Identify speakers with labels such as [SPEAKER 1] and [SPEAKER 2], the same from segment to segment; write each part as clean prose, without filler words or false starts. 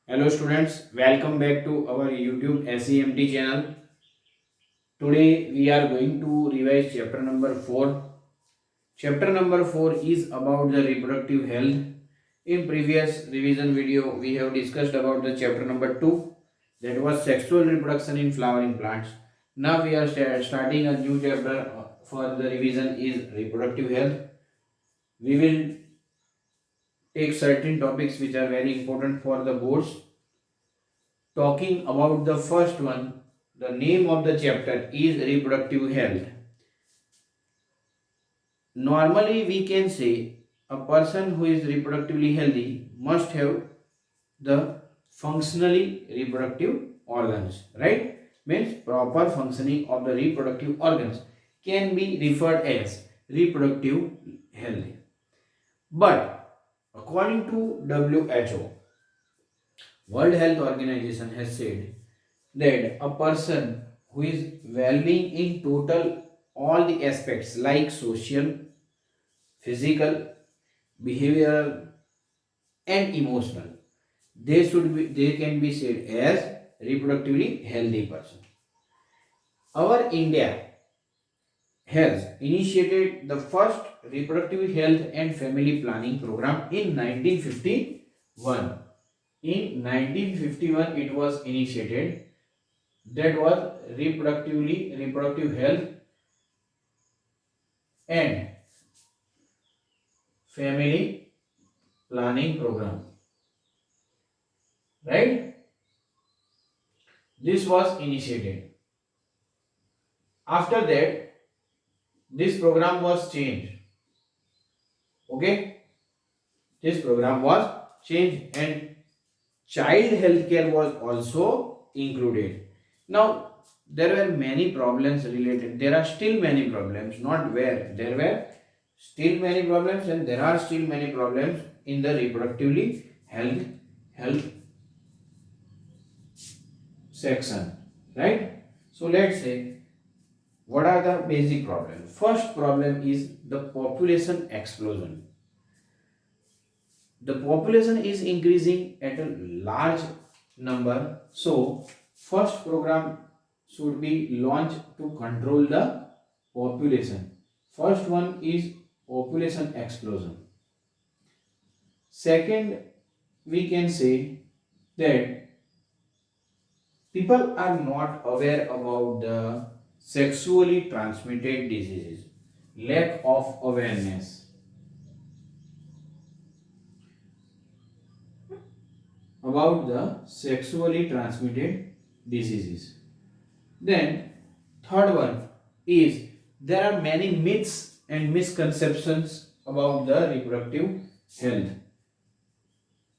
[SPEAKER 1] Hello students, welcome back to our YouTube SEMT channel. Today we are going to revise chapter number 4. Chapter number 4 is about the reproductive health. In previous revision video we have discussed about the chapter number 2, that was sexual reproduction in flowering plants. Now we are starting a new chapter for the revision is reproductive health. We will take certain topics which are very important for the boards. Talking about the first one, the name of the chapter is reproductive health. Normally, we can say a person who is reproductively healthy must have the functionally reproductive organs, right? Means proper functioning of the reproductive organs can be referred as reproductive health. But according to WHO, World Health Organization has said that a person who is well-being in total all the aspects like social, physical, behavioral and emotional, they can be said as reproductively healthy person. Our India has initiated the first reproductive health and family planning program in 1951. In 1951 it was initiated, that was reproductive health and family planning program, right? This was initiated. After that this program was changed. Okay, this program was changed and child healthcare was also included. Now there were many problems related, there are still many problems, not where, there were still many problems and there are still many problems in the reproductively health section, right? So let's say what are the basic problems. First problem is the population explosion. The population is increasing at a large number, so first program should be launched to control the population. First one is population explosion. Second, we can say that people are not aware about the sexually transmitted diseases. Lack of awareness about the sexually transmitted diseases. Then, third one is there are many myths and misconceptions about the reproductive health.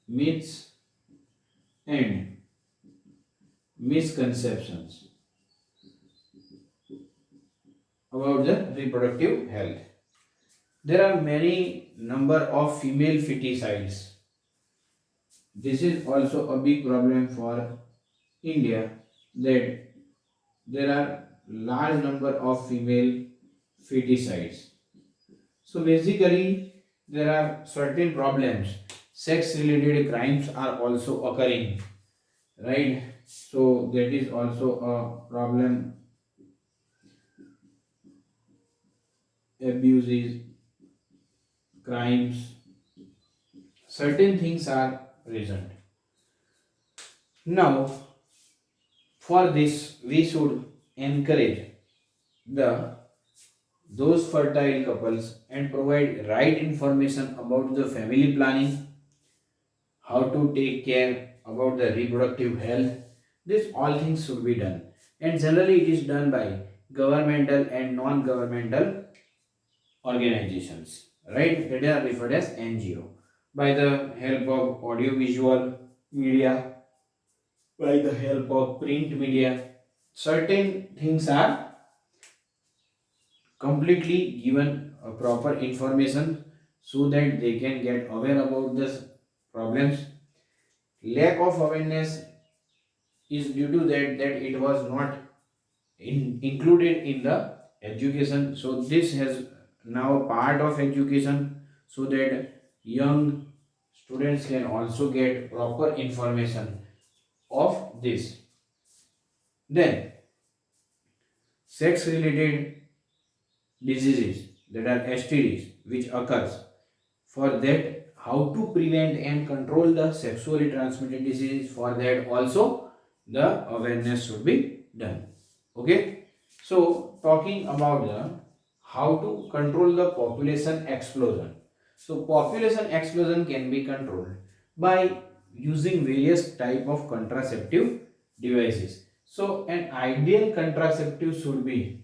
[SPEAKER 1] Myths and misconceptions about the reproductive health. There are many number of female feticides. This is also a big problem for India, that there are large number of female feticides. So basically there are certain problems. Sex related crimes are also occurring, right? So that is also a problem. Abuses, crimes, certain things are present. Now for this we should encourage the those fertile couples and provide right information about the family planning, how to take care about the reproductive health. This all things should be done, and generally it is done by governmental and non-governmental organizations, right? That are referred as NGO, by the help of audiovisual media, by the help of print media. Certain things are completely given a proper information so that they can get aware about this problems. Lack of awareness is due to that it was not included in the education, so this has now part of education so that young students can also get proper information of this. Then sex related diseases, that are STDs, which occurs. For that, how to prevent and control the sexually transmitted diseases, for that also the awareness should be done. Okay, so talking about the how to control the population explosion. So population explosion can be controlled by using various type of contraceptive devices. So an ideal contraceptive should be,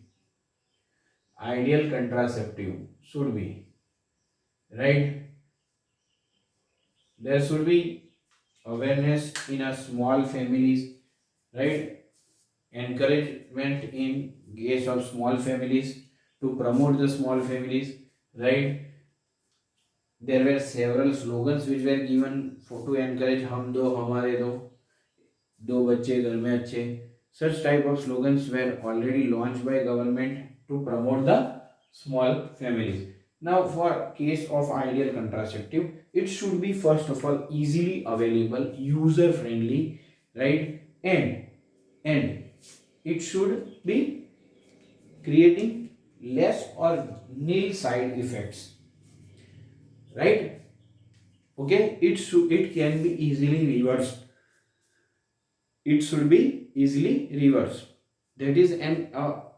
[SPEAKER 1] right, there should be awareness in a small families, right, encouragement in case of small families, to promote the small families, right. There were several slogans which were given for to encourage हम दो हमारे दो बच्चे घर में अच्छे. Such type of slogans were already launched by government to promote the small families. Now, for case of ideal contraceptive, it should be first of all easily available, user friendly, right, and it should be creating less or nil side effects, right. Okay, it can be easily reversed. It should be easily reversed. That is an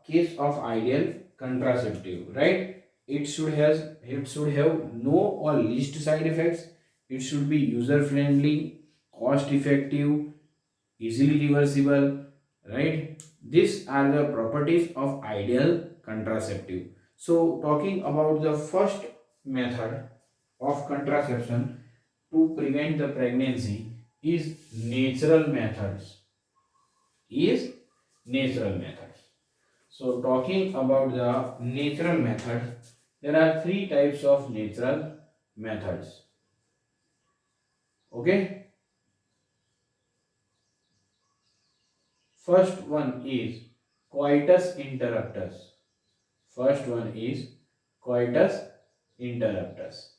[SPEAKER 1] case of ideal contraceptive, right. It should have no or least side effects. It should be user friendly, cost effective, easily reversible, right. These are the properties of ideal contraceptive. So talking about the first method of contraception to prevent the pregnancy is natural methods. Is natural methods. So talking about the natural methods, there are three types of natural methods. Okay. First one is coitus interruptus. First one is coitus interruptus.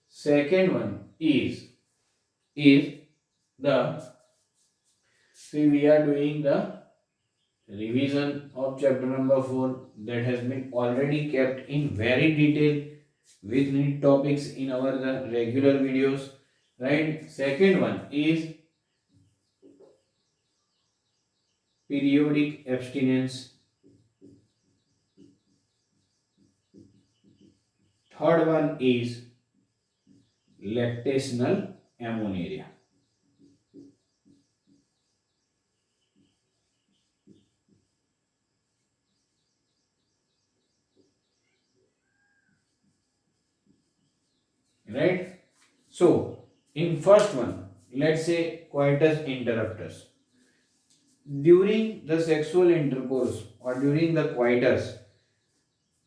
[SPEAKER 1] Second one is the, see, we are doing the revision of chapter number 4 that has been already kept in very detail with neat topics in our regular videos, right. Second one is periodic abstinence. Third one is lactational amenorrhea. Right. So in first one, let's say coitus interruptus. During the sexual intercourse or during the coitus,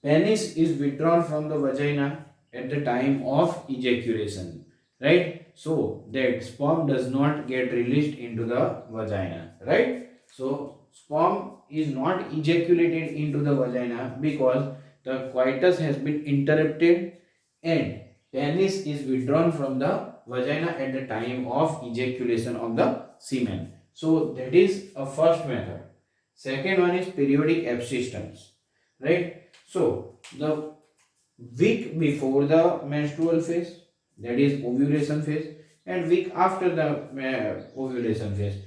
[SPEAKER 1] penis is withdrawn from the vagina at the time of ejaculation, right. So that sperm does not get released into the vagina, right. So sperm is not ejaculated into the vagina because the coitus has been interrupted and penis is withdrawn from the vagina at the time of ejaculation of the semen. So that is a first method. Second one is periodic abstinence, right. So the week before the menstrual phase, that is ovulation phase, and week after the ovulation phase,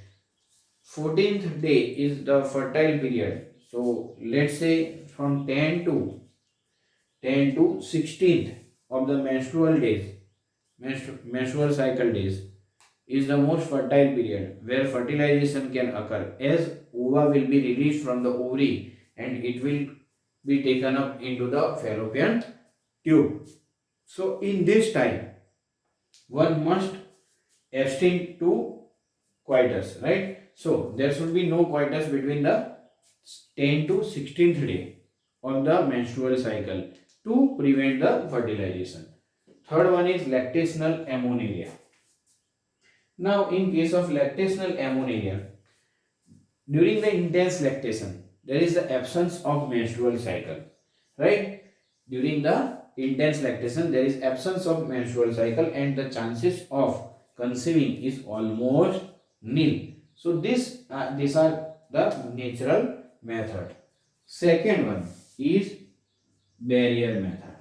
[SPEAKER 1] 14th day is the fertile period. So let's say from 10 to 16th of the menstrual days, menstrual cycle days, is the most fertile period where fertilization can occur, as ova will be released from the ovary and it will be taken up into the fallopian tube. So in this time, one must abstain to coitus, right. So there should be no coitus between the 10 to 16th day of the menstrual cycle to prevent the fertilization. Third one is lactational amenorrhea. Now in case of lactational amenorrhea, during the intense lactation, there is the absence of menstrual cycle, right. During the intense lactation, there is absence of menstrual cycle and the chances of conceiving is almost nil. So these are the natural method. Second one is barrier method,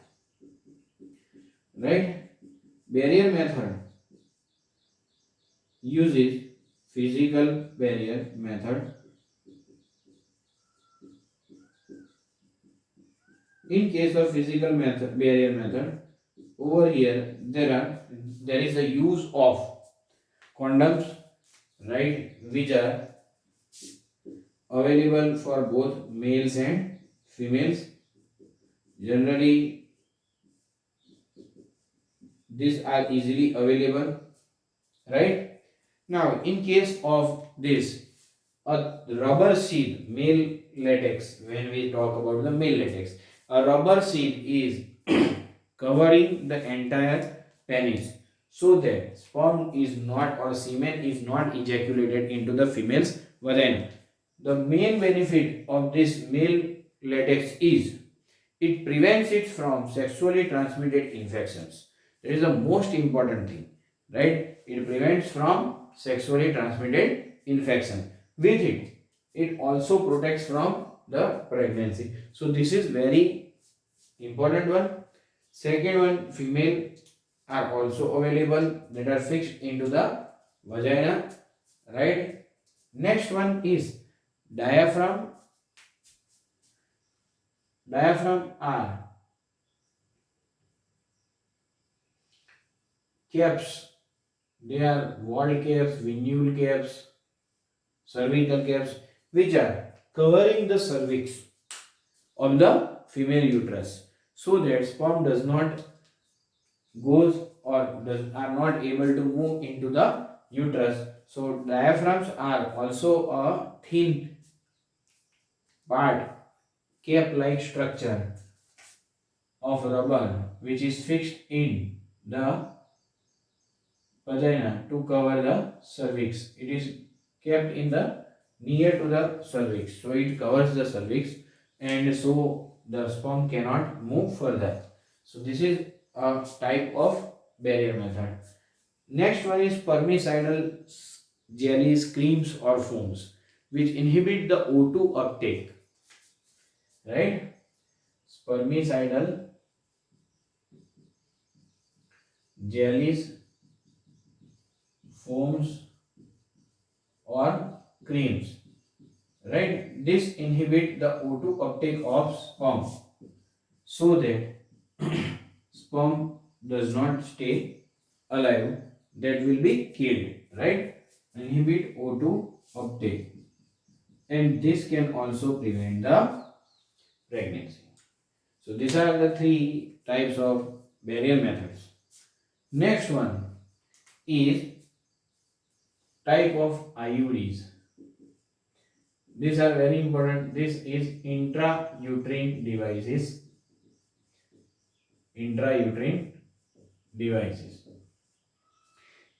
[SPEAKER 1] right? Barrier method uses physical barrier method. In case of physical method, barrier method, over here there is a use of condoms, right, which are available for both males and females. Generally, these are easily available, right? Now, in case of this, a rubber sheath, male latex, when we talk about the male latex, a rubber sheath is covering the entire penis so that sperm is not or semen is not ejaculated into the female's vagina. The main benefit of this male latex is it prevents it from sexually transmitted infections. That is the most important thing, right? It prevents from sexually transmitted infection. With it, it also protects from the pregnancy. So this is very important one. Second one, female are also available that are fixed into the vagina, right? Next one is diaphragm. Diaphragm are caps. They are wall caps, venule caps, cervical caps, which are covering the cervix of the female uterus, so that sperm does not goes or are not able to move into the uterus. So diaphragms are also a thin part, cap-like structure of rubber which is fixed in the vagina to cover the cervix. It is kept in the near to the cervix, so it covers the cervix, and so the sperm cannot move further. So this is a type of barrier method. Next one is spermicidal jellies, creams or foams which inhibit the O2 uptake, right? Spermicidal jellies, foams or creams, right? This inhibit the O2 uptake of sperm so that sperm does not stay alive, that will be killed, right? Inhibit O2 uptake, and this can also prevent the pregnancy. So these are the three types of barrier methods. Next one is type of IUDs. These are very important. This is intrauterine devices. Intrauterine devices.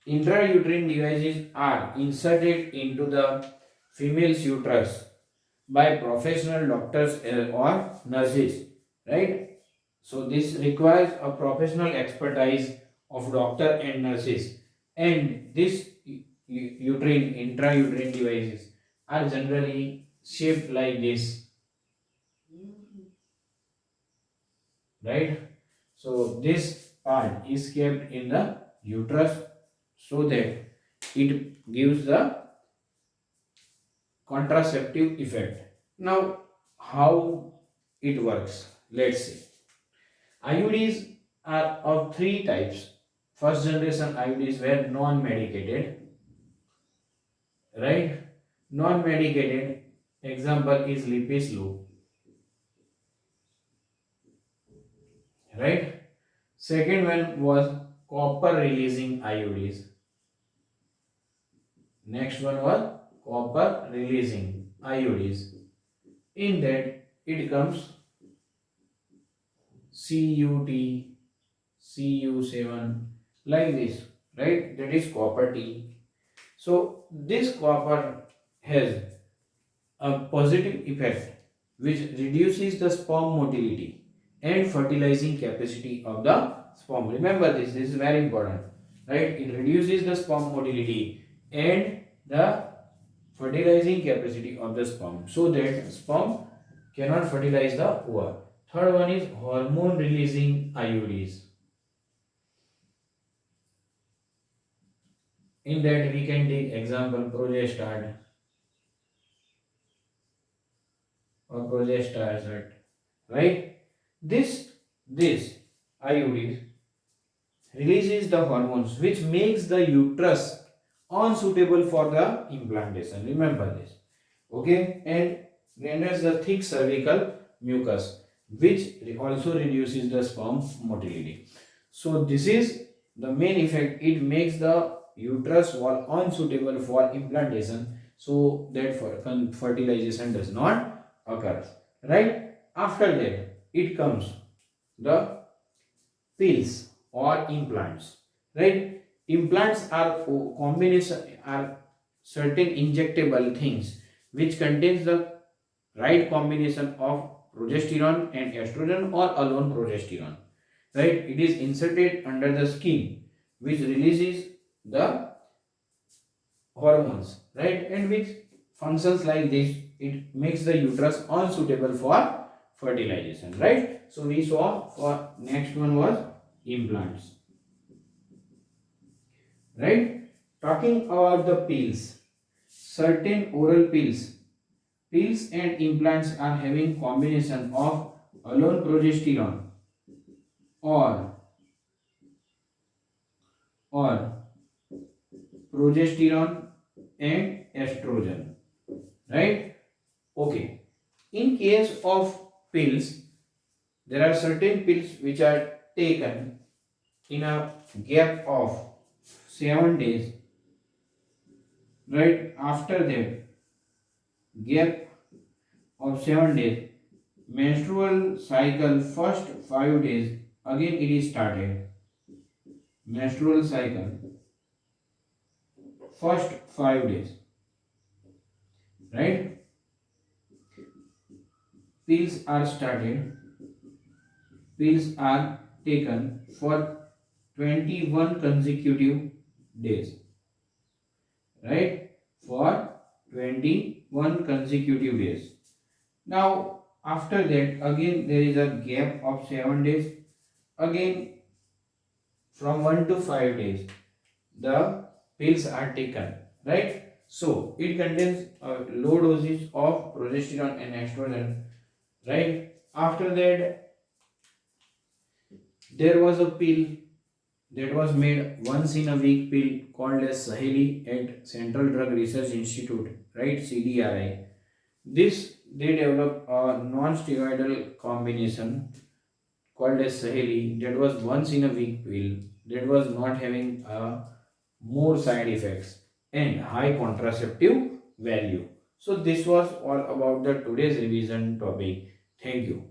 [SPEAKER 1] Intrauterine devices are inserted into the female's uterus by professional doctors or nurses, right? So this requires a professional expertise of doctor and nurses, and this intrauterine devices are generally shaped like this, right? So this part is kept in the uterus so that it gives the contraceptive effect. Now, how it works? Let's see. IUDs are of three types. First generation IUDs were non-medicated, right? Non-medicated example is Lipiss loop, right? Second one was copper releasing IUDs. Next one was copper releasing IUDs. In that it comes CUT, Cu7 like this, right? That is copper T. So this copper has a positive effect which reduces the sperm motility and fertilizing capacity of the sperm. Remember this is very important, right? It reduces the sperm motility and the fertilizing capacity of the sperm so that sperm cannot fertilize the ovum. Third one is hormone releasing IUDs. In that we can take example progestat or progestat, right? This IUDs releases the hormones which makes the uterus unsuitable for the implantation. Remember this, okay? And renders the thick cervical mucus, which also reduces the sperm motility. So this is the main effect. It makes the uterus wall unsuitable for implantation, so that fertilization does not occur. Right after that, it comes the pills or implants. Right, implants are combination are certain injectable things which contains the right combination of progesterone and estrogen or alone progesterone, right? It is inserted under the skin which releases the hormones, right? And which functions like this, it makes the uterus unsuitable for fertilization, right? So we saw for next one was implants, right? Talking about the pills, certain oral pills and implants are having combination of alone progesterone or or progesterone and estrogen, right? Okay. In case of pills, there are certain pills which are taken in a gap of 7 days, right? After that gap of 7 days, menstrual cycle first 5 days, again it is started. Menstrual cycle first 5 days, right? Pills are started. Pills are taken for 21 consecutive days, right? For 21 consecutive days. Now, after that, again there is a gap of 7 days. Again, from 1 to 5 days, the pills are taken, right? So, it contains a low dosage of progesterone and estrogen, right? After that, there was a pill that was made once in a week pill called as Saheli at Central Drug Research Institute, right? CDRI. This they developed a non-steroidal combination called as Saheli that was once in a week pill that was not having more side effects and high contraceptive value. So this was all about the today's revision topic. Thank you.